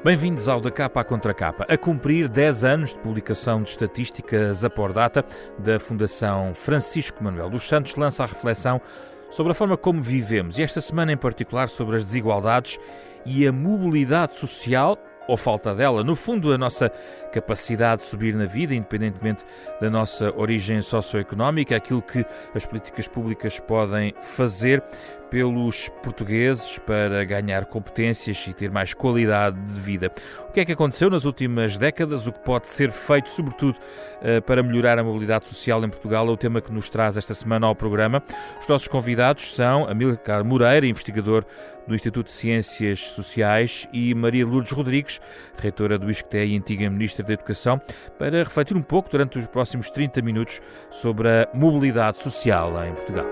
Bem-vindos ao Da Capa à Contracapa, a cumprir 10 anos de publicação de estatísticas Apordata da Fundação Francisco Manuel dos Santos, lança a reflexão sobre a forma como vivemos e esta semana em particular sobre as desigualdades e a mobilidade social, ou falta dela, no fundo a nossa capacidade de subir na vida, independentemente da nossa origem socioeconómica, aquilo que as políticas públicas podem fazer pelos portugueses para ganhar competências e ter mais qualidade de vida. O que é que aconteceu nas últimas décadas? O que pode ser feito, sobretudo, para melhorar a mobilidade social em Portugal? É o tema que nos traz esta semana ao programa. Os nossos convidados são Amílcar Moreira, investigador do Instituto de Ciências Sociais, e Maria Lourdes Rodrigues, reitora do ISCTE e antiga Ministra da Educação, para refletir um pouco durante os próximos 30 minutos sobre a mobilidade social em Portugal.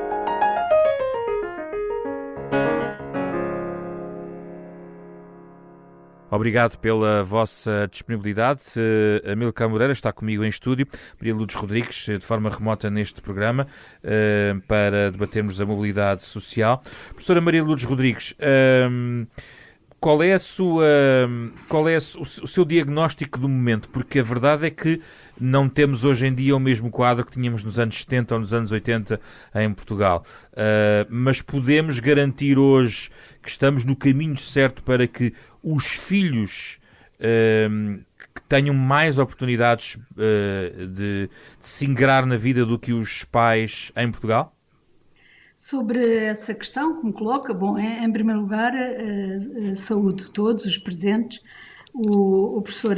Obrigado pela vossa disponibilidade. Amílcar Moreira está comigo em estúdio, Maria Lourdes Rodrigues, de forma remota neste programa, para debatermos a mobilidade social. Professora Maria Lourdes Rodrigues, qual é o seu diagnóstico do momento? Porque a verdade é que não temos hoje em dia o mesmo quadro que tínhamos nos anos 70 ou nos anos 80 em Portugal. Mas podemos garantir hoje que estamos no caminho certo para que os filhos que tenham mais oportunidades de se ingrar na vida do que os pais em Portugal? Sobre essa questão que me coloca, bom, em primeiro lugar, saúdo todos os presentes, o professor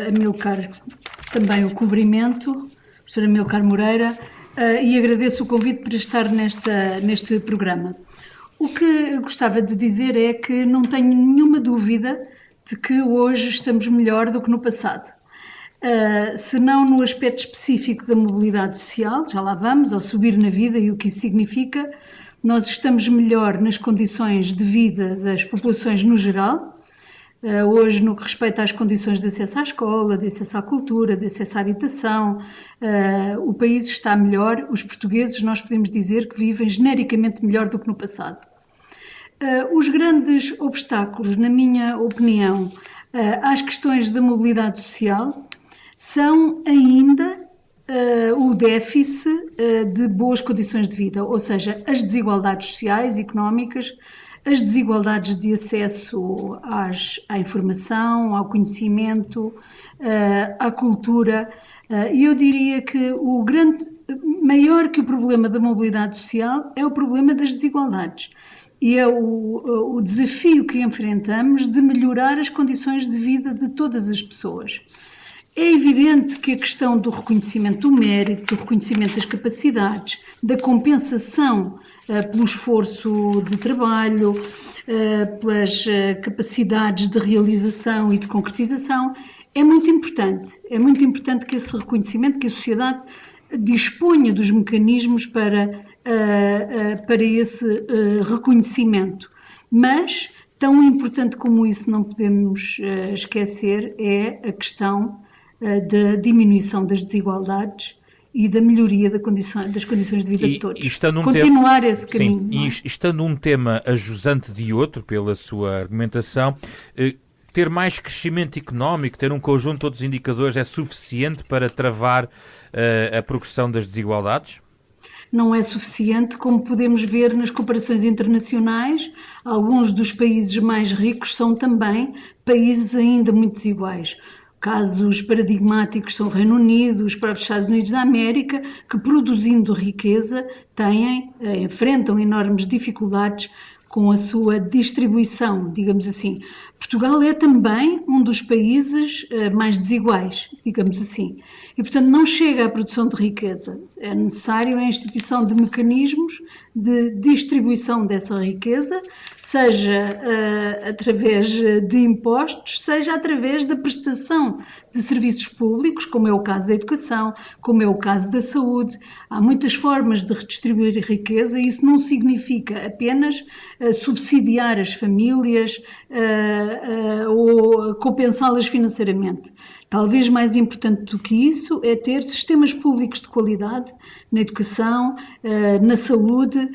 Amílcar, também o cumprimento, o professor Amílcar Moreira, e agradeço o convite para estar neste programa. O que gostava de dizer é que não tenho nenhuma dúvida de que hoje estamos melhor do que no passado. Se não no aspecto específico da mobilidade social, já lá vamos, ao subir na vida e o que isso significa, nós estamos melhor nas condições de vida das populações no geral. Hoje, no que respeita às condições de acesso à escola, de acesso à cultura, de acesso à habitação, o país está melhor. Os portugueses, nós podemos dizer que vivem genericamente melhor do que no passado. Os grandes obstáculos, na minha opinião, às questões da mobilidade social são ainda o déficit de boas condições de vida, ou seja, as desigualdades sociais, económicas, as desigualdades de acesso à informação, ao conhecimento, à cultura. E eu diria que maior que o problema da mobilidade social é o problema das desigualdades. E é o desafio que enfrentamos de melhorar as condições de vida de todas as pessoas. É evidente que a questão do reconhecimento do mérito, do reconhecimento das capacidades, da compensação pelo esforço de trabalho, pelas capacidades de realização e de concretização, é muito importante. É muito importante que esse reconhecimento, que a sociedade disponha dos mecanismos para esse reconhecimento. Mas, tão importante como isso, não podemos esquecer, é a questão da diminuição das desigualdades e da melhoria das condições de vida de todos. Continuar esse caminho. Sim, e estando um tema ajusante de outro, pela sua argumentação, ter mais crescimento económico, ter um conjunto de todos os indicadores é suficiente para travar a progressão das desigualdades? Não é suficiente, como podemos ver nas comparações internacionais. Alguns dos países mais ricos são também países ainda muito desiguais. Casos paradigmáticos são o Reino Unido, os próprios Estados Unidos da América, que produzindo riqueza enfrentam enormes dificuldades com a sua distribuição, digamos assim. Portugal é também um dos países mais desiguais, digamos assim. E, portanto, não chega à produção de riqueza. É necessário a instituição de mecanismos de distribuição dessa riqueza, seja através de impostos, seja através da prestação de serviços públicos, como é o caso da educação, como é o caso da saúde. Há muitas formas de redistribuir a riqueza e isso não significa apenas subsidiar as famílias, ou compensá-las financeiramente. Talvez mais importante do que isso é ter sistemas públicos de qualidade na educação, na saúde,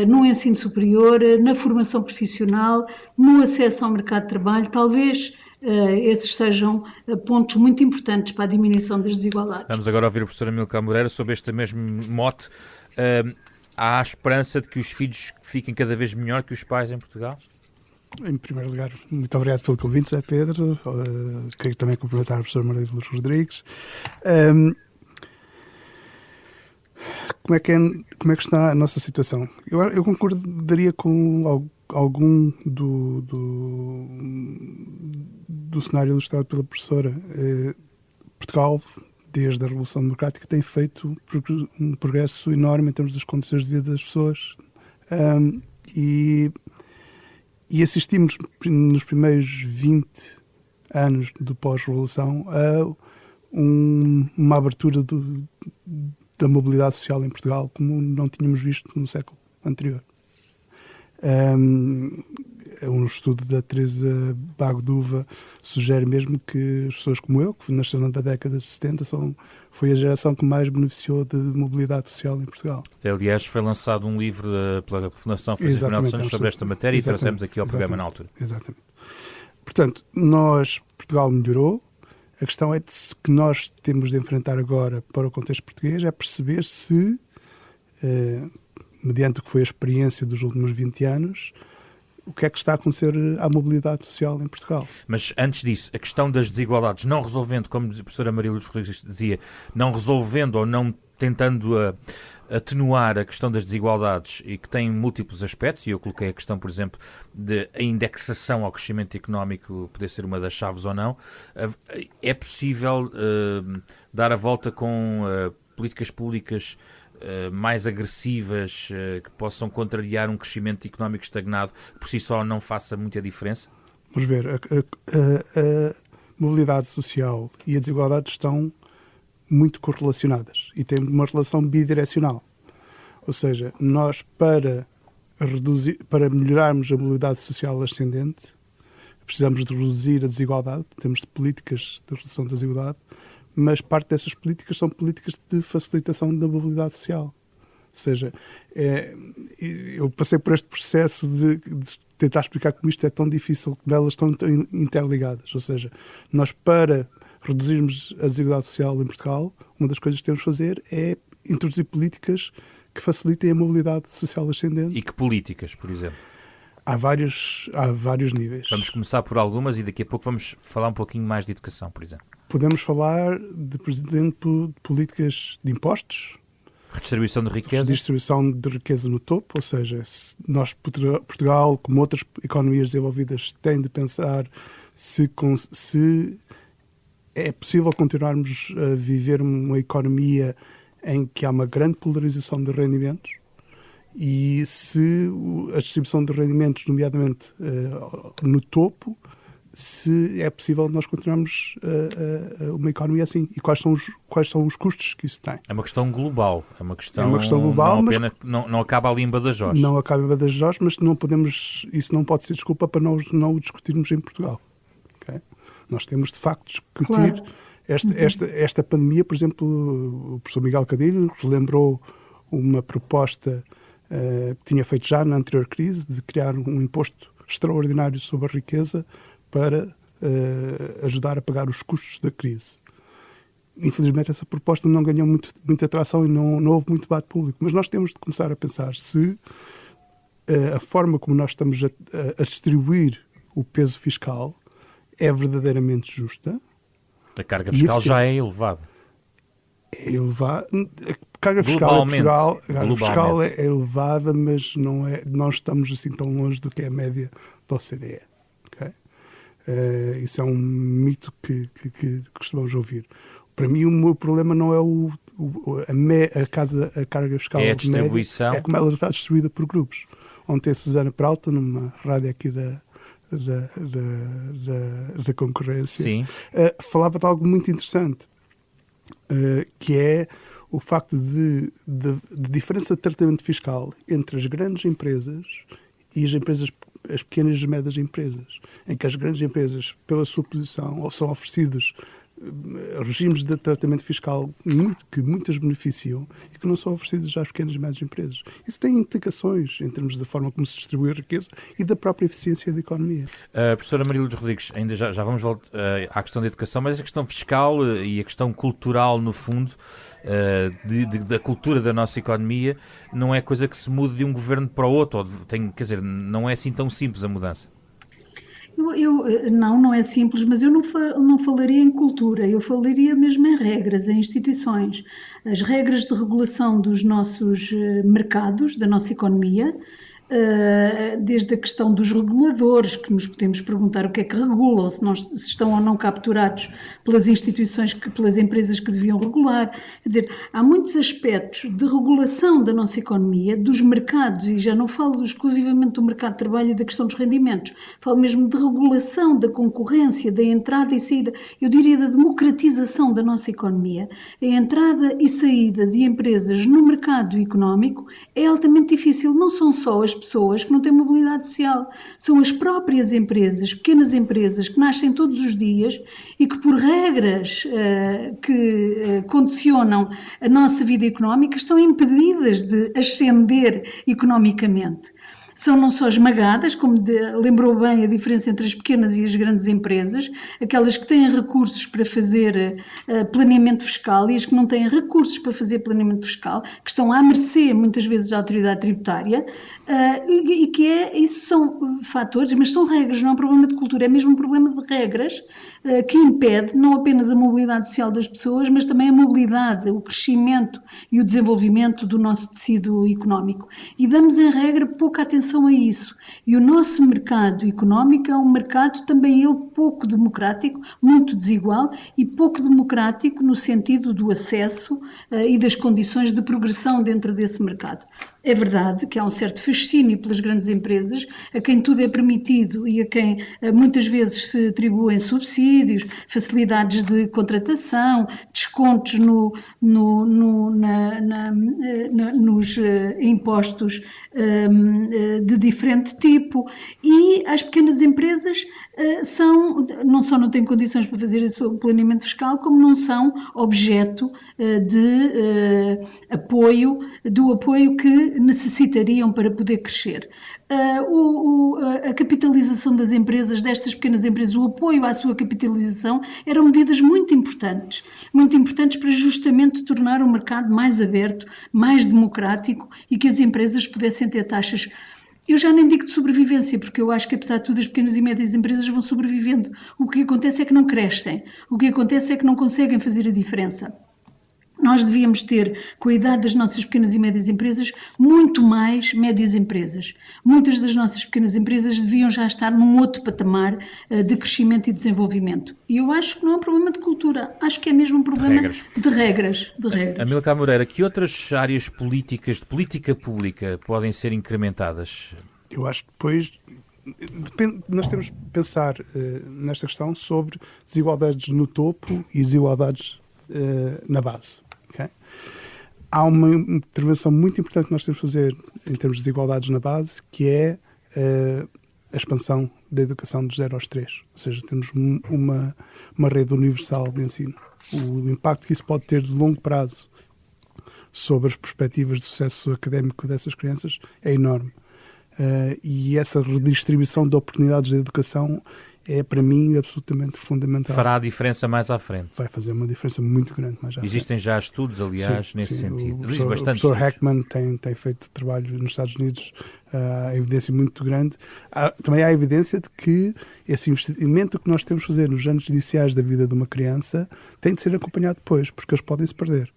no ensino superior, na formação profissional, no acesso ao mercado de trabalho. Talvez esses sejam pontos muito importantes para a diminuição das desigualdades. Vamos agora ouvir a professora Amílcar Moreira sobre este mesmo mote. Há a esperança de que os filhos fiquem cada vez melhor que os pais em Portugal? Em primeiro lugar, muito obrigado pelo convite, Zé Pedro. Queria também cumprimentar a professora Maria de Lourdes Rodrigues. Como é que está a nossa situação? Eu concordaria com algum do cenário ilustrado pela professora. Portugal, desde a Revolução Democrática, tem feito um progresso enorme em termos das condições de vida das pessoas. E assistimos nos primeiros 20 anos do pós-revolução a uma abertura da mobilidade social em Portugal como não tínhamos visto no século anterior. Um estudo da Teresa Bagduva sugere mesmo que as pessoas como eu, que nasceram na década de 70, foi a geração que mais beneficiou de mobilidade social em Portugal. Aliás, foi lançado um livro pela Fundação Francisco Manuel dos Santos sobre esta matéria e trouxemos aqui ao programa na altura. Exatamente. Portanto, Portugal melhorou. A questão é que nós temos de enfrentar agora para o contexto português é perceber se, mediante o que foi a experiência dos últimos 20 anos, o que é que está a acontecer à mobilidade social em Portugal. Mas antes disso, a questão das desigualdades, não resolvendo, como a professora Maria Lourdes Rodrigues dizia, não resolvendo ou não tentando atenuar a questão das desigualdades e que tem múltiplos aspectos, e eu coloquei a questão, por exemplo, de a indexação ao crescimento económico poder ser uma das chaves ou não, é possível dar a volta com políticas públicas mais agressivas que possam contrariar um crescimento económico estagnado, por si só não faça muita diferença? Vamos ver, a mobilidade social e a desigualdade estão muito correlacionadas e têm uma relação bidirecional. Ou seja, nós para melhorarmos a mobilidade social ascendente, precisamos de reduzir a desigualdade, temos de políticas de redução da desigualdade, mas parte dessas políticas são políticas de facilitação da mobilidade social. Ou seja, eu passei por este processo de tentar explicar como isto é tão difícil, como elas estão interligadas. Ou seja, nós para reduzirmos a desigualdade social em Portugal, uma das coisas que temos de fazer é introduzir políticas que facilitem a mobilidade social ascendente. E que políticas, por exemplo? Há vários níveis. Vamos começar por algumas e daqui a pouco vamos falar um pouquinho mais de educação, por exemplo. Podemos falar, por exemplo, de políticas de impostos. Redistribuição de riqueza. Redistribuição de riqueza no topo, ou seja, nós, Portugal, como outras economias desenvolvidas, tem de pensar se é possível continuarmos a viver uma economia em que há uma grande polarização de rendimentos e se a distribuição de rendimentos, nomeadamente no topo, se é possível nós continuarmos uma economia assim e quais são os custos que isso tem. É uma questão global. É uma questão global, não, apenas, não acaba ali em Badajoz. Não acaba em Badajoz, mas isso não pode ser desculpa para nós não o discutirmos em Portugal. Okay? Nós temos de facto discutir. Claro. Esta pandemia, por exemplo, o professor Miguel Cadilho relembrou uma proposta que tinha feito já na anterior crise de criar um imposto extraordinário sobre a riqueza para ajudar a pagar os custos da crise. Infelizmente essa proposta não ganhou muita atração e não houve muito debate público, mas nós temos de começar a pensar se a forma como nós estamos a distribuir o peso fiscal é verdadeiramente justa. A carga fiscal já é elevada. É elevada. A carga fiscal em Portugal é elevada, mas não estamos assim tão longe do que é a média da OCDE. Okay? Isso é um mito que costumamos ouvir. Para mim, o meu problema não é a carga fiscal é a distribuição. Média, é como ela está distribuída por grupos. Ontem a Susana Peralta, numa rádio aqui da concorrência, falava de algo muito interessante, que é o facto de diferença de tratamento fiscal entre as grandes empresas e as empresas as pequenas e médias empresas, em que as grandes empresas, pela sua posição, ou são oferecidos regimes de tratamento fiscal que muitas beneficiam e que não são oferecidos às pequenas e médias empresas. Isso tem implicações em termos da forma como se distribui a riqueza e da própria eficiência da economia. Professora Maria Lourdes Rodrigues, ainda já vamos voltar à questão da educação, mas a questão fiscal e a questão cultural, no fundo, da cultura da nossa economia, não é coisa que se mude de um governo para o outro, quer dizer, não é assim tão simples a mudança. Não é simples, mas eu não falaria em cultura, eu falaria mesmo em regras, em instituições. As regras de regulação dos nossos mercados, da nossa economia, desde a questão dos reguladores, que nos podemos perguntar o que é que regulam, se estão ou não capturados pelas instituições, pelas empresas que deviam regular. Quer dizer, há muitos aspectos de regulação da nossa economia, dos mercados, e já não falo exclusivamente do mercado de trabalho e da questão dos rendimentos, falo mesmo de regulação da concorrência, da entrada e saída, eu diria da democratização da nossa economia. A entrada e saída de empresas no mercado económico é altamente difícil, não são só as pessoas que não têm mobilidade social, são as próprias empresas, pequenas empresas que nascem todos os dias e que por regras que condicionam a nossa vida económica estão impedidas de ascender economicamente. São não só esmagadas, como lembrou bem a diferença entre as pequenas e as grandes empresas, aquelas que têm recursos para fazer planeamento fiscal e as que não têm recursos para fazer planeamento fiscal, que estão à mercê, muitas vezes, da autoridade tributária, isso são fatores, mas são regras, não é um problema de cultura, é mesmo um problema de regras que impede não apenas a mobilidade social das pessoas, mas também a mobilidade, o crescimento e o desenvolvimento do nosso tecido económico. E damos, em regra, pouca atenção a isso. E o nosso mercado económico é um mercado também ele pouco democrático, muito desigual e pouco democrático no sentido do acesso e das condições de progressão dentro desse mercado. É verdade que há um certo fascínio pelas grandes empresas, a quem tudo é permitido e a quem muitas vezes se atribuem subsídios, facilidades de contratação, descontos nos impostos de diferente tipo, e as pequenas empresas não só não têm condições para fazer esse planeamento fiscal, como não são objeto do apoio que necessitariam para poder crescer. A capitalização das empresas, destas pequenas empresas, o apoio à sua capitalização eram medidas muito importantes para justamente tornar o mercado mais aberto, mais democrático e que as empresas pudessem ter taxas. Eu já nem digo de sobrevivência, porque eu acho que, apesar de tudo, as pequenas e médias empresas vão sobrevivendo. O que acontece é que não crescem, o que acontece é que não conseguem fazer a diferença. Nós devíamos ter, com a idade das nossas pequenas e médias empresas, muito mais médias empresas. Muitas das nossas pequenas empresas deviam já estar num outro patamar de crescimento e desenvolvimento. E eu acho que não é um problema de cultura, acho que é mesmo um problema de regras. Amílcar Moreira, que outras áreas políticas, de política pública, podem ser incrementadas? Eu acho que depois nós temos que pensar nesta questão sobre desigualdades no topo e desigualdades na base. Okay? Há uma intervenção muito importante que nós temos que fazer em termos de desigualdades na base, que é a expansão da educação dos 0 aos 3. Ou seja, temos uma rede universal de ensino. O impacto que isso pode ter de longo prazo sobre as perspectivas de sucesso académico dessas crianças é enorme. E essa redistribuição de oportunidades de educação é, para mim, absolutamente fundamental. Fará a diferença mais à frente. Vai fazer uma diferença muito grande mais à frente. Existem já estudos, aliás, nesse sentido. O professor Heckman tem feito trabalho nos Estados Unidos, a evidência muito grande. Também há a evidência de que esse investimento que nós temos que fazer nos anos iniciais da vida de uma criança tem de ser acompanhado depois, porque eles podem se perder.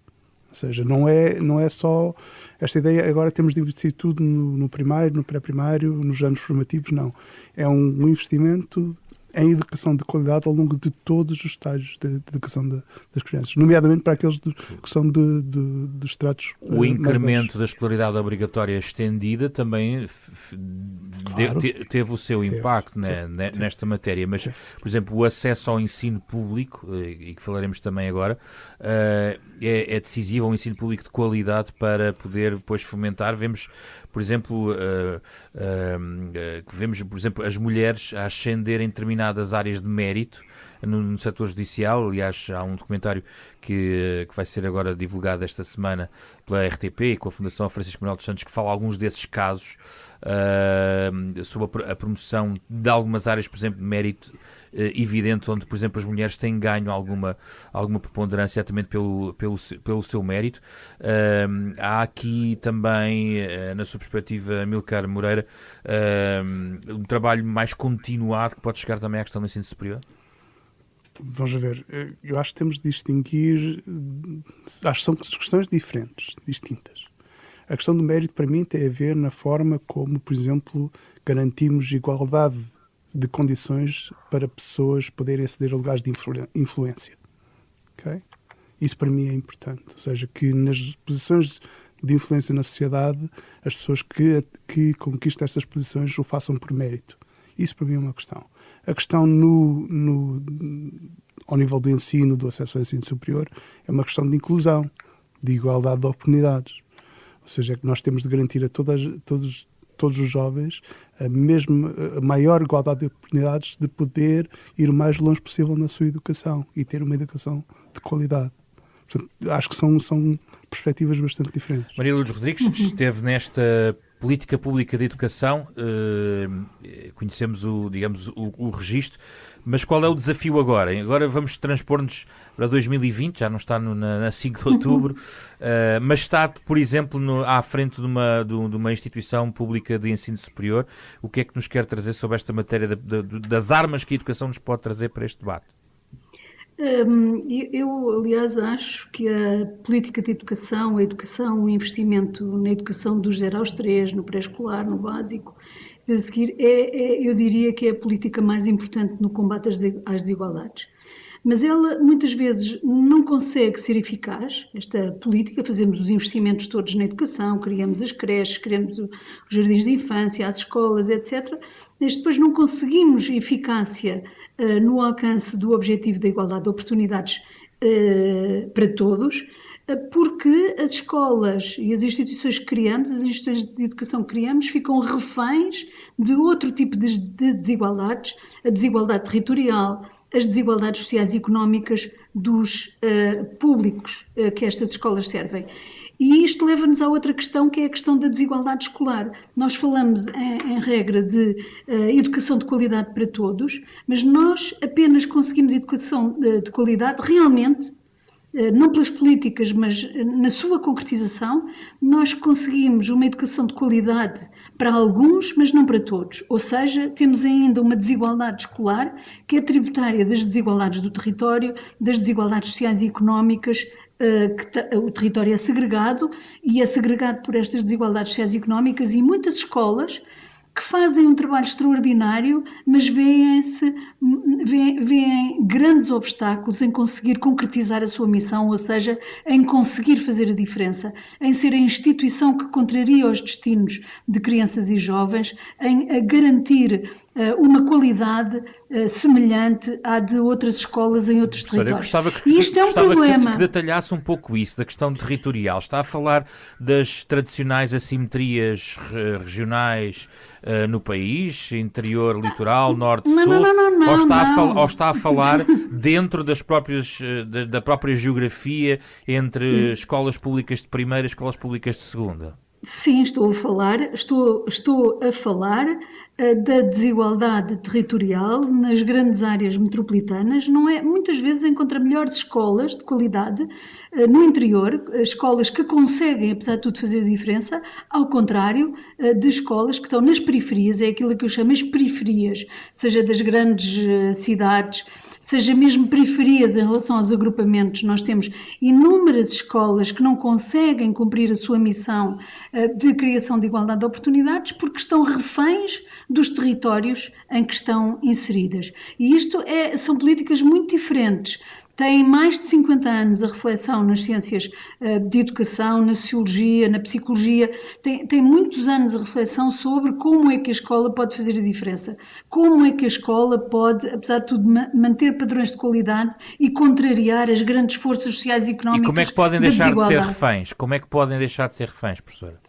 Ou seja, não é só esta ideia, agora temos de investir tudo no primário, no pré-primário, nos anos formativos, não. É um investimento em educação de qualidade ao longo de todos os estágios de educação das crianças, nomeadamente para aqueles que são de estratos O incremento da escolaridade obrigatória estendida também teve o seu impacto nesta matéria, mas, por exemplo, o acesso ao ensino público, e que falaremos também agora, é decisivo, um ensino público de qualidade para poder depois fomentar. Vemos, por exemplo, as mulheres a ascender em determinadas áreas de mérito no setor judicial. Aliás, há um documentário que vai ser agora divulgado esta semana pela RTP e com a Fundação Francisco Manuel dos Santos, que fala alguns desses casos sobre a promoção de algumas áreas, por exemplo, de mérito evidente, onde, por exemplo, as mulheres têm ganho alguma preponderância exatamente pelo seu mérito. Há aqui também, na sua perspectiva, Amílcar Moreira, um trabalho mais continuado que pode chegar também à questão do ensino superior? Vamos ver, eu acho que temos de distinguir, acho que são questões diferentes, distintas. A questão do mérito, para mim, tem a ver na forma como, por exemplo, garantimos igualdade de condições para pessoas poderem aceder a lugares de influência. Okay? Isso, para mim, é importante. Ou seja, que nas posições de influência na sociedade, as pessoas que conquistam essas posições o façam por mérito. Isso, para mim, é uma questão. A questão ao nível do ensino, do acesso ao ensino superior, é uma questão de inclusão, de igualdade de oportunidades. Ou seja, é que nós temos de garantir a todos os jovens a maior igualdade de oportunidades de poder ir o mais longe possível na sua educação e ter uma educação de qualidade. Portanto, acho que são perspectivas bastante diferentes. Maria Lourdes Rodrigues esteve nesta política pública de educação, conhecemos o registro, mas qual é o desafio agora? Agora vamos transpor-nos para 2020, já não está na 5 de outubro, mas está, por exemplo, à frente de uma instituição pública de ensino superior. O que é que nos quer trazer sobre esta matéria das armas que a educação nos pode trazer para este debate? Eu, aliás, acho que a política de educação, o investimento na educação do 0 aos 3, no pré-escolar, no básico, a seguir, eu diria que é a política mais importante no combate às desigualdades. Mas ela, muitas vezes, não consegue ser eficaz, esta política. Fazemos os investimentos todos na educação, criamos as creches, criamos os jardins de infância, as escolas, etc. Mas depois não conseguimos eficácia no alcance do objetivo da igualdade de oportunidades para todos, porque as escolas e as instituições que criamos, as instituições de educação que criamos, ficam reféns de outro tipo de desigualdades, a desigualdade territorial, as desigualdades sociais e económicas dos públicos que estas escolas servem. E isto leva-nos a outra questão, que é a questão da desigualdade escolar. Nós falamos, em regra, de educação de qualidade para todos, mas nós apenas conseguimos educação de qualidade realmente, não pelas políticas, mas na sua concretização, nós conseguimos uma educação de qualidade para alguns, mas não para todos. Ou seja, temos ainda uma desigualdade escolar que é tributária das desigualdades do território, das desigualdades sociais e económicas. O território é segregado por estas desigualdades sociais e económicas, e muitas escolas que fazem um trabalho extraordinário, mas veem grandes obstáculos em conseguir concretizar a sua missão, ou seja, em conseguir fazer a diferença, em ser a instituição que contraria os destinos de crianças e jovens, em garantir uma qualidade semelhante à de outras escolas em outros territórios. E isto é um problema. Que detalhasse um pouco isso, da questão territorial. Está a falar das tradicionais assimetrias regionais no país, interior, litoral, norte, sul? Não. Ou está a falar dentro da própria geografia entre escolas públicas de primeira e escolas públicas de segunda? Sim, estou a falar da desigualdade territorial nas grandes áreas metropolitanas. Não é, muitas vezes encontra melhores escolas de qualidade no interior, escolas que conseguem, apesar de tudo, fazer a diferença, ao contrário de escolas que estão nas periferias, é aquilo que eu chamo as periferias, seja das grandes cidades, seja mesmo periferias em relação aos agrupamentos. Nós temos inúmeras escolas que não conseguem cumprir a sua missão de criação de igualdade de oportunidades porque estão reféns dos territórios em que estão inseridas. E isto são políticas muito diferentes. Tem mais de 50 anos a reflexão nas ciências de educação, na sociologia, na psicologia. Tem muitos anos a reflexão sobre como é que a escola pode fazer a diferença. Como é que a escola pode, apesar de tudo, manter padrões de qualidade e contrariar as grandes forças sociais e económicas. E como é que podem deixar de ser reféns? Como é que podem deixar de ser reféns, professora?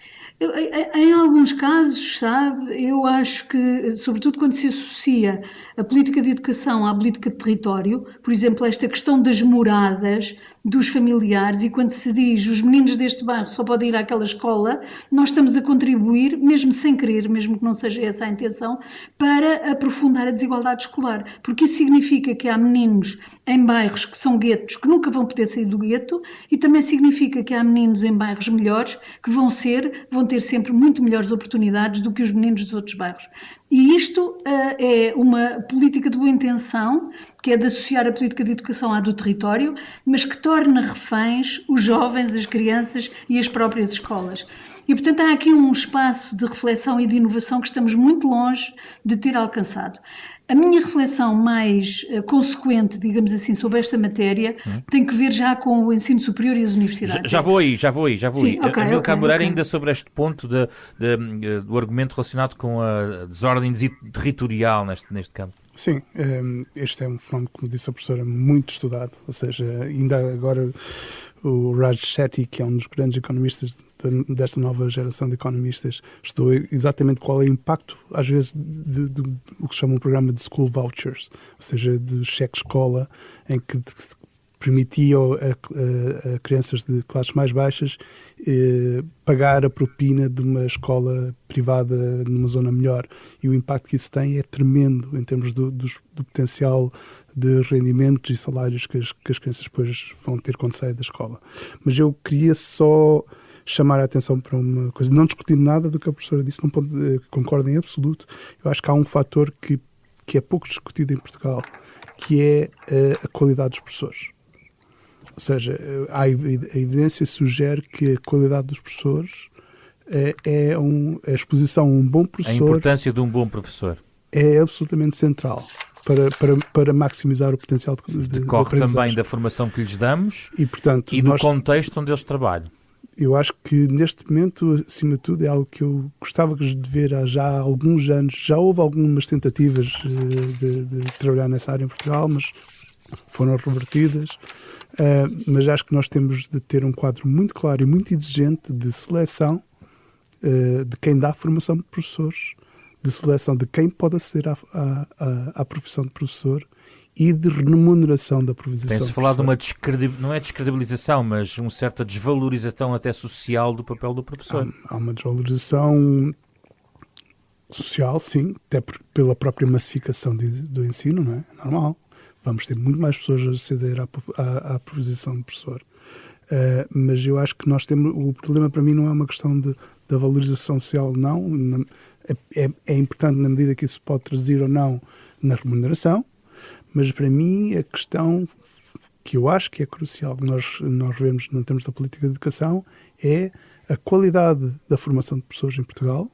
Em alguns casos, sabe, eu acho que, sobretudo quando se associa a política de educação à política de território, por exemplo, esta questão das moradas dos familiares, e quando se diz os meninos deste bairro só podem ir àquela escola, nós estamos a contribuir, mesmo sem querer, mesmo que não seja essa a intenção, para aprofundar a desigualdade escolar, porque isso significa que há meninos em bairros que são guetos que nunca vão poder sair do gueto, e também significa que há meninos em bairros melhores que vão ter sempre muito melhores oportunidades do que os meninos dos outros bairros. E isto é uma política de boa intenção, que é de associar a política de educação à do território, mas que torna reféns os jovens, as crianças e as próprias escolas. E, portanto, há aqui um espaço de reflexão e de inovação que estamos muito longe de ter alcançado. A minha reflexão mais consequente, digamos assim, sobre esta matéria tem que ver já com o ensino superior e as universidades. Já vou aí. Sim, okay, Amílcar Moreira, ainda sobre este ponto do argumento relacionado com a desordem territorial neste campo. Sim, este é um fenómeno, como disse a professora, muito estudado. Ou seja, ainda agora o Raj Chetty, que é um dos grandes economistas desta nova geração de economistas, estudou exatamente qual é o impacto, às vezes, do que se chama um programa de school vouchers, ou seja, de cheque-escola, em que permitia a crianças de classes mais baixas pagar a propina de uma escola privada numa zona melhor. E o impacto que isso tem é tremendo em termos do potencial de rendimentos e salários que as crianças depois vão ter quando saem da escola. Mas eu queria só chamar a atenção para uma coisa, não discutindo nada do que a professora disse, concordo em absoluto. Eu acho que há um fator que é pouco discutido em Portugal, que é a qualidade dos professores. Ou seja, a evidência sugere que a qualidade dos professores a exposição a um bom professor... A importância de um bom professor. É absolutamente central para maximizar o potencial de decorre também da formação que lhes damos e do contexto onde eles trabalham. Eu acho que neste momento, acima de tudo, é algo que eu gostava de ver há já alguns anos. Já houve algumas tentativas de trabalhar nessa área em Portugal, mas foram revertidas. Mas acho que nós temos de ter um quadro muito claro e muito exigente de seleção de quem dá formação de professores, de seleção de quem pode aceder à profissão de professor e de remuneração da profissão. Tem-se falado de uma não é descredibilização, mas uma certa desvalorização até social do papel do professor. Há uma desvalorização social, sim, até pela própria massificação do ensino, não é? É normal. Vamos ter muito mais pessoas a aceder à profissão de professor. Mas eu acho que nós temos... O problema para mim não é uma questão da valorização social, não. É importante na medida que isso pode traduzir ou não na remuneração, mas para mim a questão que eu acho que é crucial, que nós vemos em termos da política de educação, é a qualidade da formação de professores em Portugal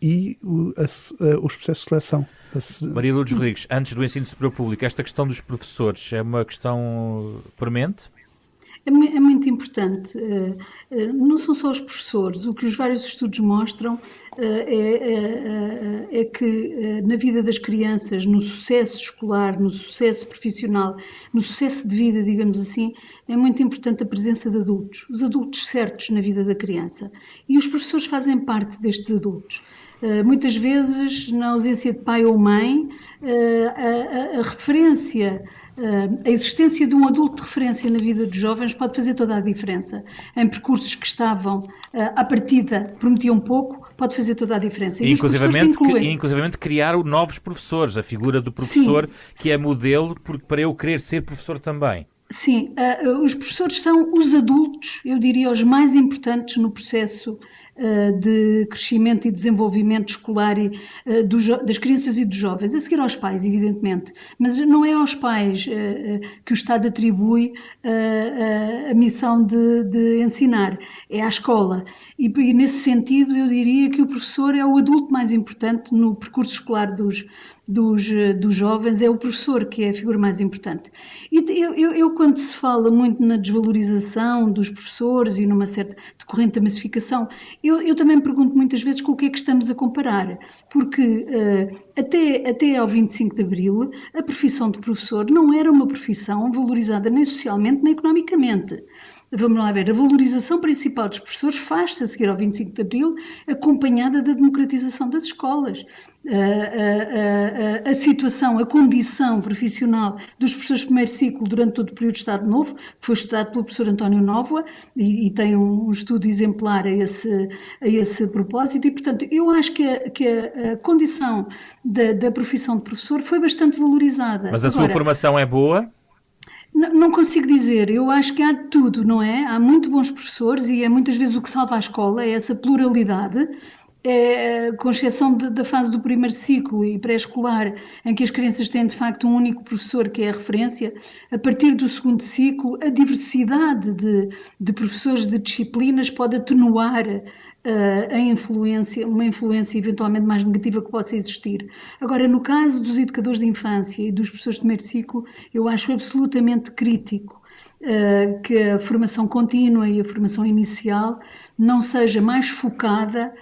e os processos de seleção. Maria Lourdes Rodrigues, antes do ensino superior público, esta questão dos professores é uma questão premente? É muito importante. Não são só os professores. O que os vários estudos mostram é que na vida das crianças, no sucesso escolar, no sucesso profissional, no sucesso de vida, digamos assim, é muito importante a presença de adultos. Os adultos certos na vida da criança. E os professores fazem parte destes adultos. Muitas vezes, na ausência de pai ou mãe, a referência... A existência de um adulto de referência na vida dos jovens pode fazer toda a diferença. Em percursos que estavam, à partida, prometiam pouco, pode fazer toda a diferença. E inclusivamente criar novos professores, a figura do professor, sim, que é modelo para eu querer ser professor também. Sim, os professores são os adultos, eu diria, os mais importantes no processo de crescimento e desenvolvimento escolar das crianças e dos jovens, a seguir aos pais, evidentemente, mas não é aos pais que o Estado atribui a missão de ensinar, é à escola. E nesse sentido eu diria que o professor é o adulto mais importante no percurso escolar dos jovens, é o professor que é a figura mais importante. E eu quando se fala muito na desvalorização dos professores e numa certa decorrente da massificação, eu também me pergunto muitas vezes com o que é que estamos a comparar, porque até ao 25 de Abril a profissão de professor não era uma profissão valorizada nem socialmente nem economicamente. Vamos lá ver, a valorização principal dos professores faz-se a seguir ao 25 de Abril, acompanhada da democratização das escolas. A situação, a condição profissional dos professores de primeiro ciclo durante todo o período de Estado Novo, que foi estudado pelo professor António Nóvoa e tem um estudo exemplar a esse propósito, e portanto eu acho que a condição da profissão de professor foi bastante valorizada. Mas a sua formação é boa? Não consigo dizer, eu acho que há de tudo, não é? Há muito bons professores e é muitas vezes o que salva a escola, é essa pluralidade, com exceção da fase do primeiro ciclo e pré-escolar, em que as crianças têm de facto um único professor que é a referência. A partir do segundo ciclo, a diversidade de professores de disciplinas pode atenuar uma influência eventualmente mais negativa que possa existir. Agora, no caso dos educadores de infância e dos professores de primeiro ciclo, eu acho absolutamente crítico que a formação contínua e a formação inicial não seja mais focada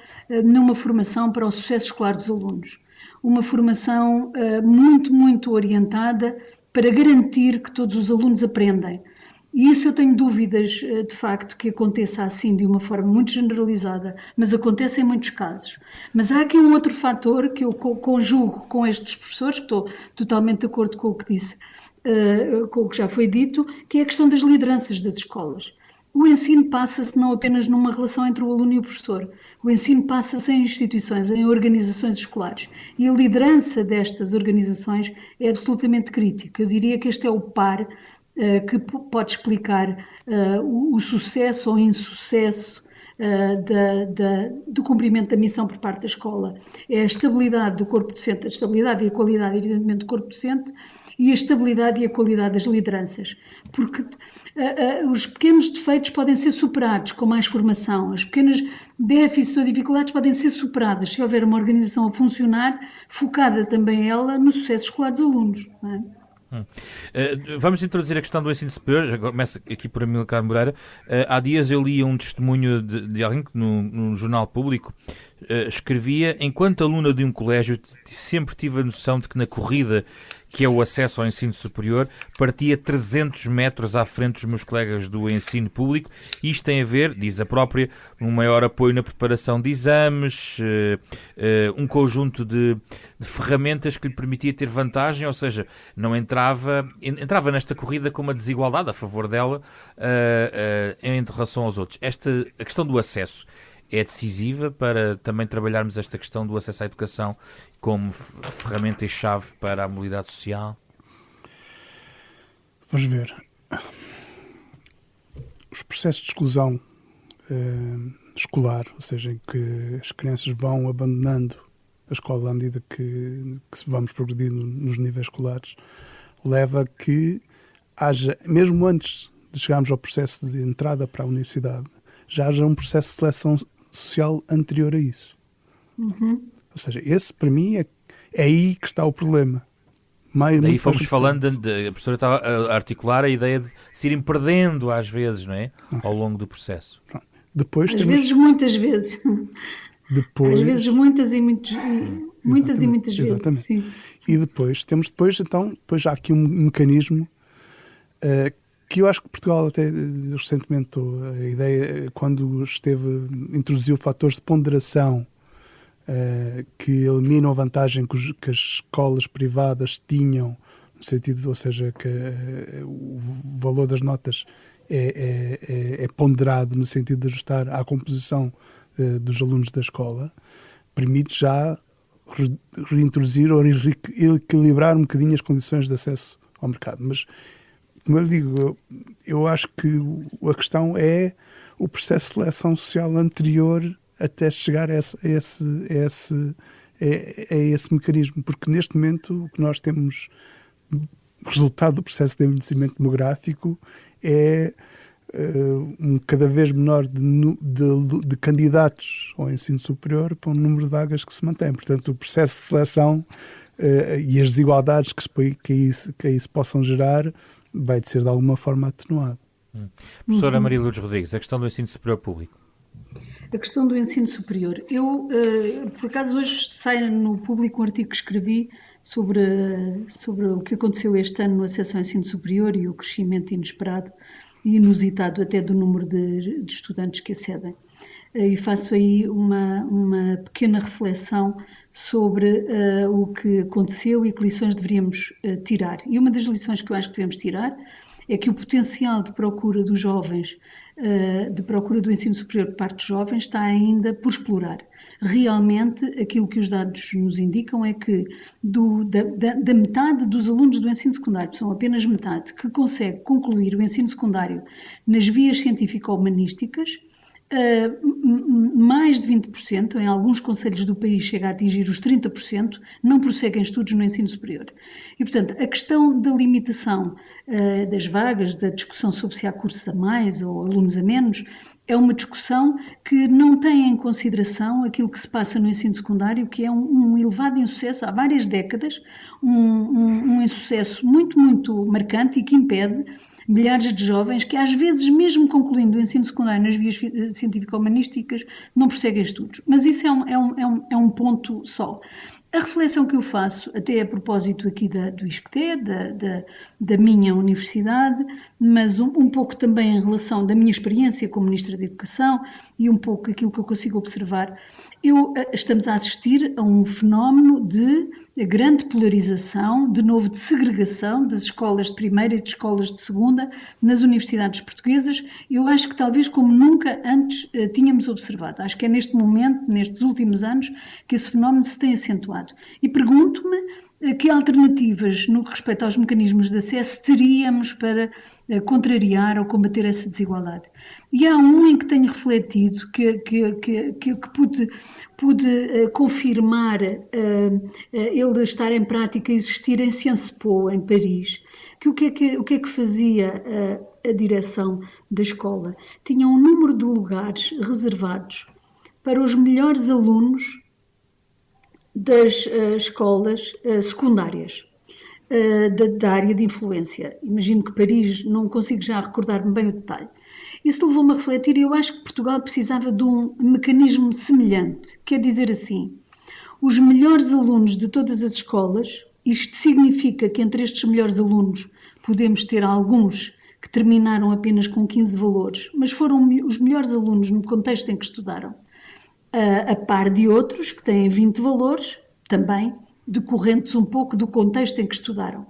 numa formação para o sucesso escolar dos alunos. Uma formação muito, muito orientada para garantir que todos os alunos aprendem. E isso eu tenho dúvidas, de facto, que aconteça assim de uma forma muito generalizada, mas acontece em muitos casos. Mas há aqui um outro fator que eu conjugo com estes professores, que estou totalmente de acordo com o que disse, com o que já foi dito, que é a questão das lideranças das escolas. O ensino passa-se não apenas numa relação entre o aluno e o professor, o ensino passa-se em instituições, em organizações escolares. E a liderança destas organizações é absolutamente crítica. Eu diria que este é o par que pode explicar o sucesso ou insucesso do cumprimento da missão por parte da escola. É a estabilidade do corpo docente, a estabilidade e a qualidade, evidentemente, do corpo docente, e a estabilidade e a qualidade das lideranças. Porque os pequenos defeitos podem ser superados com mais formação, as pequenas déficits ou dificuldades podem ser superadas se houver uma organização a funcionar, focada também ela no sucesso escolar dos alunos. Não é? Vamos introduzir a questão do ensino superior. Já começa aqui por Amílcar Moreira. Há dias eu li um testemunho de alguém que num jornal público escrevia: enquanto aluna de um colégio sempre tive a noção de que na corrida que é o acesso ao ensino superior, partia 300 metros à frente dos meus colegas do ensino público. Isto tem a ver, diz a própria, um maior apoio na preparação de exames, um conjunto de ferramentas que lhe permitia ter vantagem, ou seja, não entrava nesta corrida com uma desigualdade a favor dela em relação aos outros. A questão do acesso é decisiva para também trabalharmos esta questão do acesso à educação como ferramenta e chave para a mobilidade social? Vamos ver. Os processos de exclusão escolar, ou seja, em que as crianças vão abandonando a escola à medida que vamos progredindo nos níveis escolares, leva a que haja, mesmo antes de chegarmos ao processo de entrada para a universidade, já haja um processo de seleção social anterior a isso. Uhum. Ou seja, esse para mim é aí que está o problema. Daí fomos falando, a professora estava a articular a ideia de se irem perdendo às vezes, não é? Ao longo do processo. Depois às vezes, muitas vezes. Depois, às vezes, muitas e muitas vezes. Exatamente. Sim. E depois já há aqui um mecanismo que eu acho que Portugal até recentemente a ideia, quando introduziu fatores de ponderação que eliminam a vantagem que as escolas privadas tinham, no sentido, ou seja, que o valor das notas é ponderado no sentido de ajustar à composição dos alunos da escola, permite já reintroduzir ou equilibrar um bocadinho as condições de acesso ao mercado. Mas, como eu lhe digo, eu acho que a questão é o processo de seleção social anterior até chegar a esse mecanismo, porque neste momento o que nós temos, resultado do processo de envelhecimento demográfico, é um cada vez menor de candidatos ao ensino superior para um número de vagas que se mantém. Portanto, o processo de seleção e as desigualdades que aí se possam gerar vai de ser de alguma forma atenuado. Professora Maria Lourdes Rodrigues, a questão do ensino superior público. A questão do ensino superior. Eu, por acaso, hoje sai no Público um artigo que escrevi sobre o que aconteceu este ano no acesso ao ensino superior e o crescimento inesperado e inusitado até do número de estudantes que acedem. E faço aí uma pequena reflexão sobre o que aconteceu e que lições deveríamos tirar. E uma das lições que eu acho que devemos tirar é que o potencial de procura dos jovens, de procura do ensino superior por parte dos jovens, está ainda por explorar. Realmente, aquilo que os dados nos indicam é que da metade dos alunos do ensino secundário, são apenas metade, que consegue concluir o ensino secundário nas vias científico-humanísticas, mais de 20%, em alguns concelhos do país chega a atingir os 30%, não prosseguem estudos no ensino superior. E, portanto, a questão da limitação das vagas, da discussão sobre se há cursos a mais ou alunos a menos, é uma discussão que não tem em consideração aquilo que se passa no ensino secundário, que é um elevado insucesso há várias décadas, um insucesso muito, muito marcante e que impede milhares de jovens que, às vezes, mesmo concluindo o ensino secundário nas vias científico-humanísticas, não prosseguem estudos. Mas isso é um ponto só. A reflexão que eu faço, até a propósito aqui do ISCTE, da minha universidade, mas um pouco também em relação da minha experiência como Ministra da Educação e um pouco aquilo que eu consigo observar, estamos a assistir a um fenómeno de grande polarização, de novo de segregação das escolas de primeira e de escolas de segunda nas universidades portuguesas. Eu acho que talvez como nunca antes tínhamos observado. Acho que é neste momento, nestes últimos anos, que esse fenómeno se tem acentuado. E pergunto-me que alternativas no que respeita aos mecanismos de acesso teríamos para contrariar ou combater essa desigualdade. E há um em que tenho refletido, que pude confirmar ele estar em prática, existir em Sciences Po, em Paris, que o que é que fazia a direção da escola? Tinha um número de lugares reservados para os melhores alunos das escolas secundárias da área de influência. Imagino que Paris, não consigo já recordar-me bem o detalhe. Isso levou-me a refletir e eu acho que Portugal precisava de um mecanismo semelhante. Quer dizer assim, os melhores alunos de todas as escolas, isto significa que entre estes melhores alunos podemos ter alguns que terminaram apenas com 15 valores, mas foram os melhores alunos no contexto em que estudaram, a par de outros que têm 20 valores, também decorrentes um pouco do contexto em que estudaram.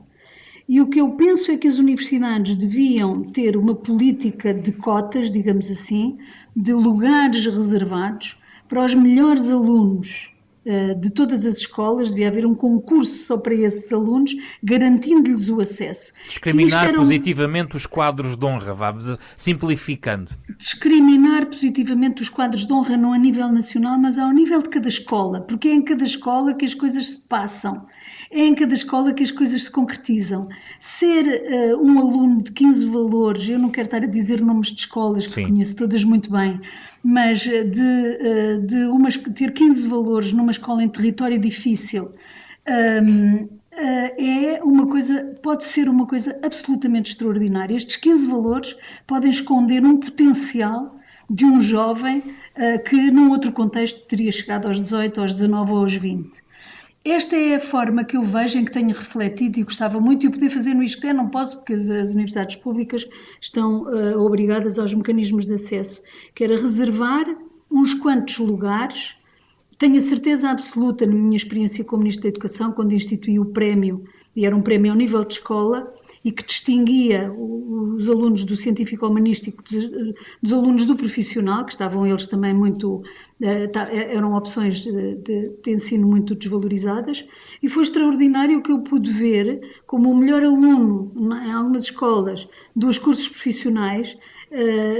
E o que eu penso é que as universidades deviam ter uma política de cotas, digamos assim, de lugares reservados para os melhores alunos de todas as escolas. Devia haver um concurso só para esses alunos, garantindo-lhes o acesso. Discriminar positivamente os quadros de honra, vamos simplificando. Discriminar positivamente os quadros de honra não a nível nacional, mas ao nível de cada escola, porque é em cada escola que as coisas se passam. É em cada escola que as coisas se concretizam. Ser um aluno de 15 valores, eu não quero estar a dizer nomes de escolas, que conheço todas muito bem, mas ter 15 valores numa escola em território difícil é uma coisa, pode ser uma coisa absolutamente extraordinária. Estes 15 valores podem esconder um potencial de um jovem que num outro contexto teria chegado aos 18, aos 19 ou aos 20. Esta é a forma que eu vejo, em que tenho refletido e gostava muito de o poder fazer no ISCTE. Não posso, porque as universidades públicas estão obrigadas aos mecanismos de acesso, que era reservar uns quantos lugares. Tenho a certeza absoluta, na minha experiência como Ministro da Educação, quando instituí o prémio, e era um prémio ao nível de escola, e que distinguia os alunos do científico-humanístico dos alunos do profissional, que estavam eles também muito, eram opções de ensino muito desvalorizadas, e foi extraordinário o que eu pude ver como o melhor aluno em algumas escolas dos cursos profissionais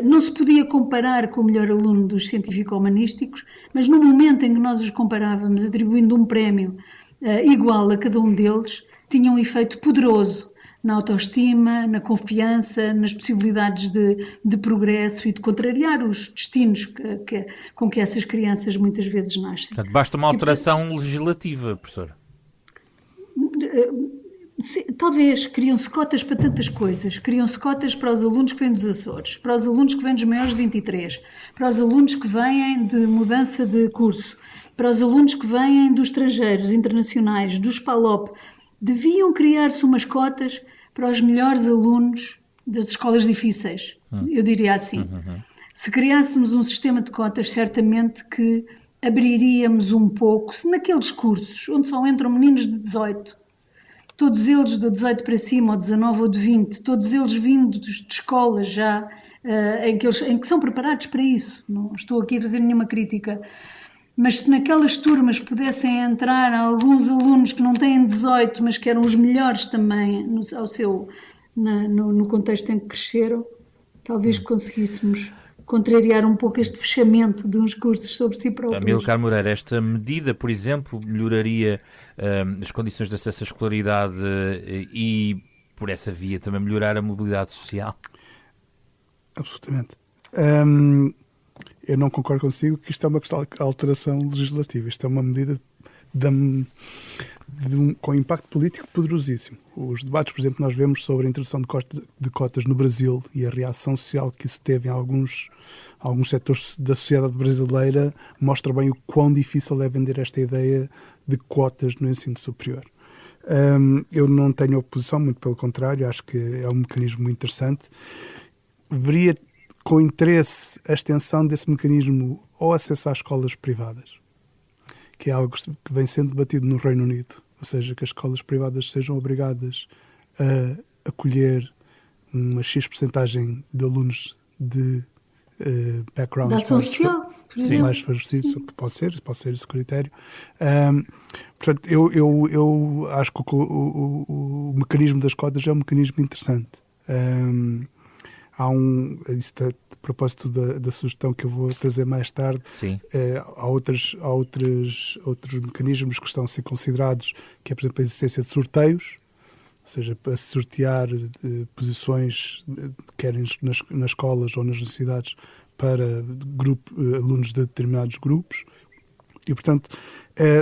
não se podia comparar com o melhor aluno dos científico-humanísticos, mas no momento em que nós os comparávamos, atribuindo um prémio igual a cada um deles, tinha um efeito poderoso na autoestima, na confiança, nas possibilidades de progresso e de contrariar os destinos com que essas crianças muitas vezes nascem. Portanto, basta uma alteração legislativa, professora. Talvez, criam-se cotas para tantas coisas. Criam-se cotas para os alunos que vêm dos Açores, para os alunos que vêm dos maiores de 23, para os alunos que vêm de mudança de curso, para os alunos que vêm dos estrangeiros, internacionais, dos PALOP. Deviam criar-se umas cotas para os melhores alunos das escolas difíceis, eu diria assim. Se criássemos um sistema de cotas, certamente que abriríamos um pouco, se naqueles cursos onde só entram meninos de 18, todos eles de 18 para cima, ou 19 ou de 20, todos eles vindos de escolas já em que são preparados para isso. Não estou aqui a fazer nenhuma crítica. Mas se naquelas turmas pudessem entrar alguns alunos que não têm 18, mas que eram os melhores também no contexto em que cresceram, talvez conseguíssemos contrariar um pouco este fechamento de uns cursos sobre si próprios. Amílcar Moreira, esta medida, por exemplo, melhoraria as condições de acesso à escolaridade e, por essa via, também melhorar a mobilidade social? Absolutamente. Eu não concordo consigo que isto é uma alteração legislativa. Isto é uma medida com impacto político poderosíssimo. Os debates, por exemplo, nós vemos sobre a introdução de cotas no Brasil e a reação social que isso teve em alguns setores da sociedade brasileira mostra bem o quão difícil é vender esta ideia de cotas no ensino superior. Eu não tenho oposição, muito pelo contrário, acho que é um mecanismo muito interessante. Veria com interesse a extensão desse mecanismo ao acesso às escolas privadas, que é algo que vem sendo debatido no Reino Unido, ou seja, que as escolas privadas sejam obrigadas a acolher uma X% de alunos de backgrounds mais favorecidos, pode ser esse o critério. Portanto, eu acho que o mecanismo das cotas é um mecanismo interessante. A propósito da sugestão que eu vou trazer mais tarde, há outros mecanismos que estão a ser considerados, que é, por exemplo, a existência de sorteios, ou seja, para sortear posições, quer nas escolas ou nas universidades, para alunos de determinados grupos. E, portanto,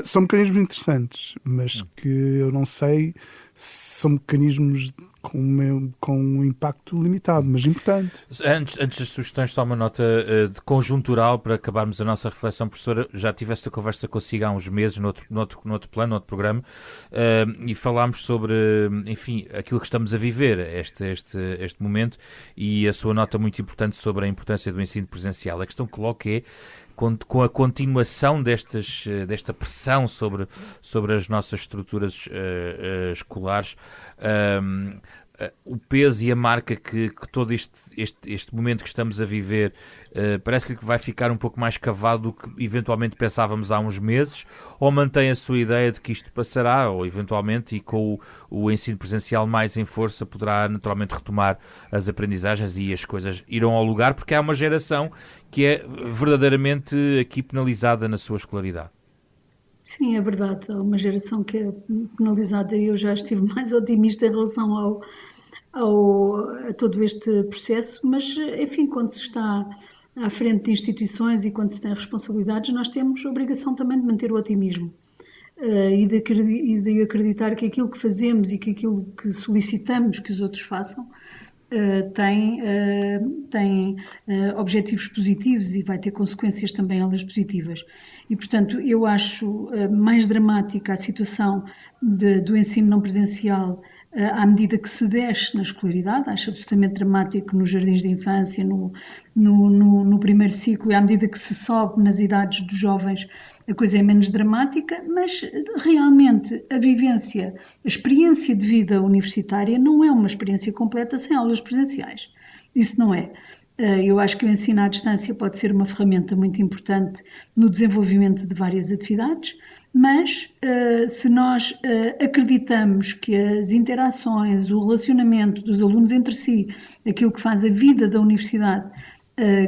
são mecanismos interessantes, mas que eu não sei se são mecanismos com um impacto limitado, mas importante. Antes das sugestões, só uma nota de conjuntural para acabarmos a nossa reflexão. Professora, já tive esta conversa consigo há uns meses, no outro plano, no outro programa, e falámos sobre, enfim, aquilo que estamos a viver, este momento, e a sua nota muito importante sobre a importância do ensino presencial. A questão que coloco é, com a continuação desta pressão sobre as nossas estruturas escolares, o peso e a marca que todo este momento que estamos a viver parece-lhe que vai ficar um pouco mais cavado do que eventualmente pensávamos há uns meses, ou mantém a sua ideia de que isto passará, ou eventualmente, e com o ensino presencial mais em força, poderá naturalmente retomar as aprendizagens e as coisas irão ao lugar, porque há uma geração que é verdadeiramente aqui penalizada na sua escolaridade? Sim, é verdade. Há uma geração que é penalizada e eu já estive mais otimista em relação a todo este processo, mas, enfim, quando se está à frente de instituições e quando se tem responsabilidades, nós temos a obrigação também de manter o otimismo e de acreditar que aquilo que fazemos e que aquilo que solicitamos que os outros façam tem objetivos positivos e vai ter consequências também elas positivas. E, portanto, eu acho mais dramática a situação do ensino não presencial à medida que se desce na escolaridade, acho absolutamente dramático nos jardins de infância, no primeiro ciclo, e à medida que se sobe nas idades dos jovens, a coisa é menos dramática, mas realmente a experiência de vida universitária não é uma experiência completa sem aulas presenciais. Isso não é. Eu acho que o ensino à distância pode ser uma ferramenta muito importante no desenvolvimento de várias atividades, Mas se nós acreditamos que as interações, o relacionamento dos alunos entre si, aquilo que faz a vida da universidade,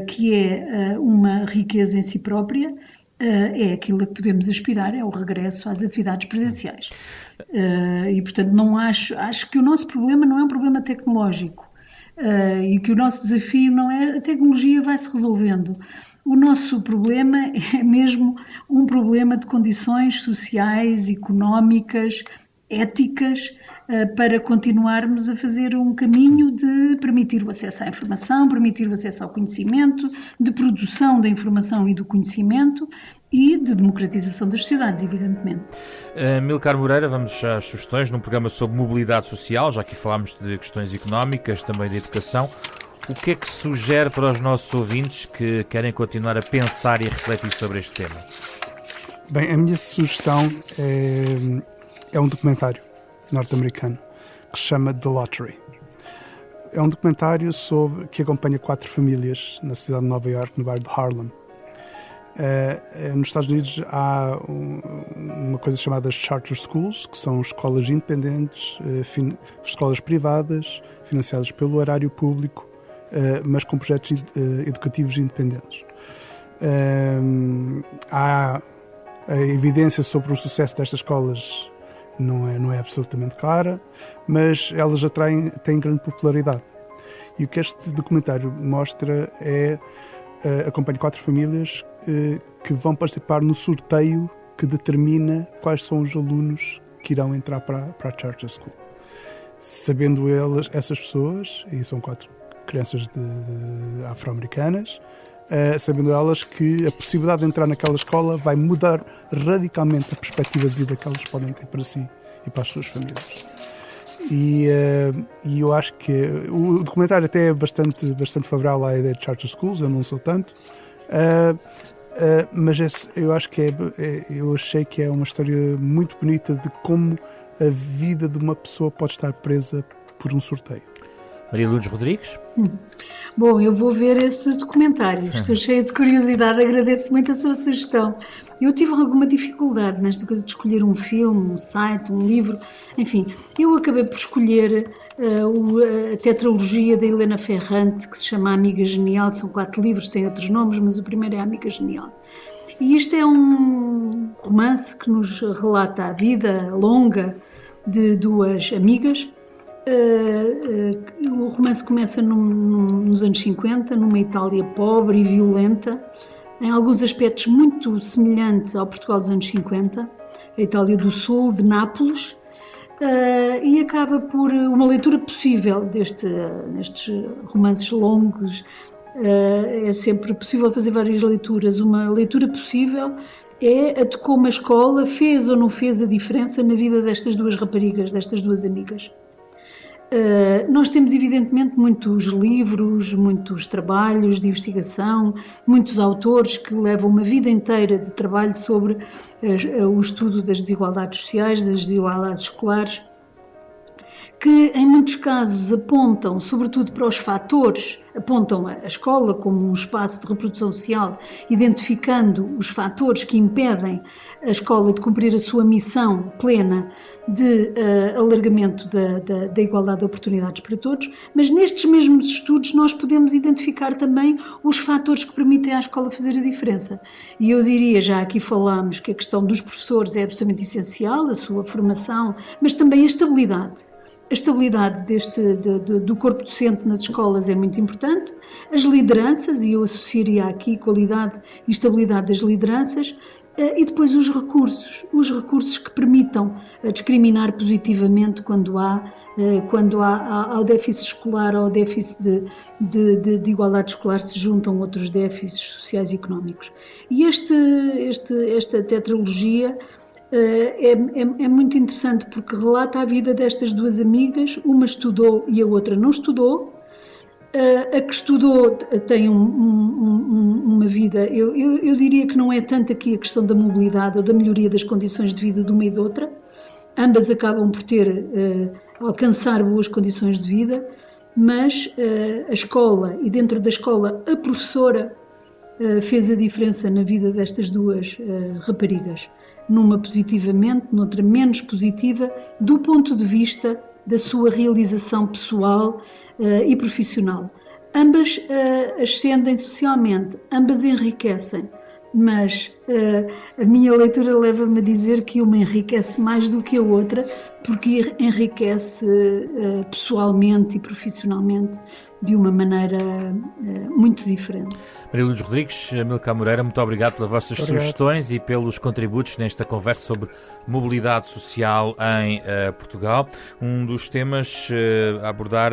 que é uma riqueza em si própria, é aquilo a que podemos aspirar, é o regresso às atividades presenciais. E, portanto, acho que o nosso problema não é um problema tecnológico e que o nosso desafio não é a tecnologia vai-se resolvendo. O nosso problema é mesmo um problema de condições sociais, económicas, éticas, para continuarmos a fazer um caminho de permitir o acesso à informação, permitir o acesso ao conhecimento, de produção da informação e do conhecimento e de democratização das sociedades, evidentemente. Amílcar Moreira, vamos às sugestões num programa sobre mobilidade social, já aqui falámos de questões económicas, também de educação. O que é que sugere para os nossos ouvintes que querem continuar a pensar e a refletir sobre este tema? Bem, a minha sugestão é um documentário norte-americano que se chama The Lottery. É um documentário que acompanha 4 famílias na cidade de Nova Iorque, no bairro de Harlem. Nos Estados Unidos há uma coisa chamada Charter Schools, que são escolas independentes, escolas privadas, financiadas pelo erário público, mas com projetos educativos independentes. Há a evidência sobre o sucesso destas escolas não é absolutamente clara, mas elas têm grande popularidade. E o que este documentário mostra acompanha 4 famílias que vão participar no sorteio que determina quais são os alunos que irão entrar para a Charter School. Sabendo essas pessoas, e são 4 crianças afro-americanas, sabendo elas que a possibilidade de entrar naquela escola vai mudar radicalmente a perspectiva de vida que elas podem ter para si e para as suas famílias. E eu acho que o documentário até é bastante favorável à ideia de Charter Schools, eu não sou tanto, mas eu acho que eu achei que é uma história muito bonita de como a vida de uma pessoa pode estar presa por um sorteio. Maria Lourdes Rodrigues? Bom, eu vou ver esse documentário, estou cheia de curiosidade, agradeço muito a sua sugestão. Eu tive alguma dificuldade nesta coisa de escolher um filme, um site, um livro, enfim, eu acabei por escolher a tetralogia da Helena Ferrante, que se chama Amiga Genial, são 4 livros, tem outros nomes, mas o primeiro é Amiga Genial. E isto é um romance que nos relata a vida longa de 2 amigas. O romance começa nos anos 50, numa Itália pobre e violenta, em alguns aspectos muito semelhante ao Portugal dos anos 50, a Itália do Sul, de Nápoles, e acaba por uma leitura possível nestes romances longos. É sempre possível fazer várias leituras. Uma leitura possível é a de como a escola fez ou não fez a diferença na vida destas 2 raparigas, destas 2 amigas. Nós temos evidentemente muitos livros, muitos trabalhos de investigação, muitos autores que levam uma vida inteira de trabalho sobre o estudo das desigualdades sociais, das desigualdades escolares, que em muitos casos apontam sobretudo para os fatores, apontam a escola como um espaço de reprodução social, identificando os fatores que impedem a escola de cumprir a sua missão plena de alargamento da igualdade de oportunidades para todos, mas nestes mesmos estudos nós podemos identificar também os fatores que permitem à escola fazer a diferença. E eu diria, já aqui falámos que a questão dos professores é absolutamente essencial, a sua formação, mas também a estabilidade. A estabilidade do corpo docente nas escolas é muito importante, as lideranças, e eu associaria aqui qualidade e estabilidade das lideranças, e depois os recursos que permitam discriminar positivamente quando há déficit escolar ou déficit de igualdade escolar, se juntam outros déficits sociais e económicos. E esta tetralogia é muito interessante porque relata a vida destas 2 amigas, uma estudou e a outra não estudou. A que estudou tem uma vida, eu diria que não é tanto aqui a questão da mobilidade ou da melhoria das condições de vida de uma e de outra, ambas acabam por alcançar boas condições de vida, mas a escola e dentro da escola a professora fez a diferença na vida destas 2 raparigas. numa positivamente, noutra menos positiva, do ponto de vista da sua realização pessoal e profissional. Ambas ascendem socialmente, ambas enriquecem, mas a minha leitura leva-me a dizer que uma enriquece mais do que a outra, porque enriquece pessoalmente e profissionalmente de uma maneira muito diferente. Maria Lourdes Rodrigues, Amílcar Moreira, muito obrigado pelas vossas sugestões e pelos contributos nesta conversa sobre mobilidade social em Portugal. Um dos temas a abordar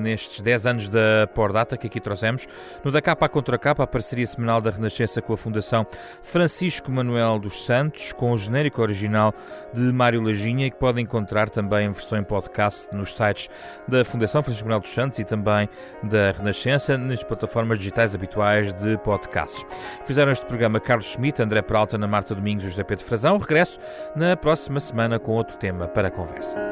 nestes 10 anos da Pordata que aqui trouxemos, no Da Capa à Contra Capa, a parceria semanal da Renascença com a Fundação Francisco Manuel dos Santos, com o genérico original de Mário Lajinha, e que podem encontrar também em versão em podcast nos sites da Fundação Francisco Manuel dos Santos e também da Renascença, nas plataformas digitais habituais de podcasts. Fizeram este programa Carlos Schmidt, André Peralta, Ana Marta Domingos e José Pedro Frazão. Regresso na próxima semana com outro tema para a conversa.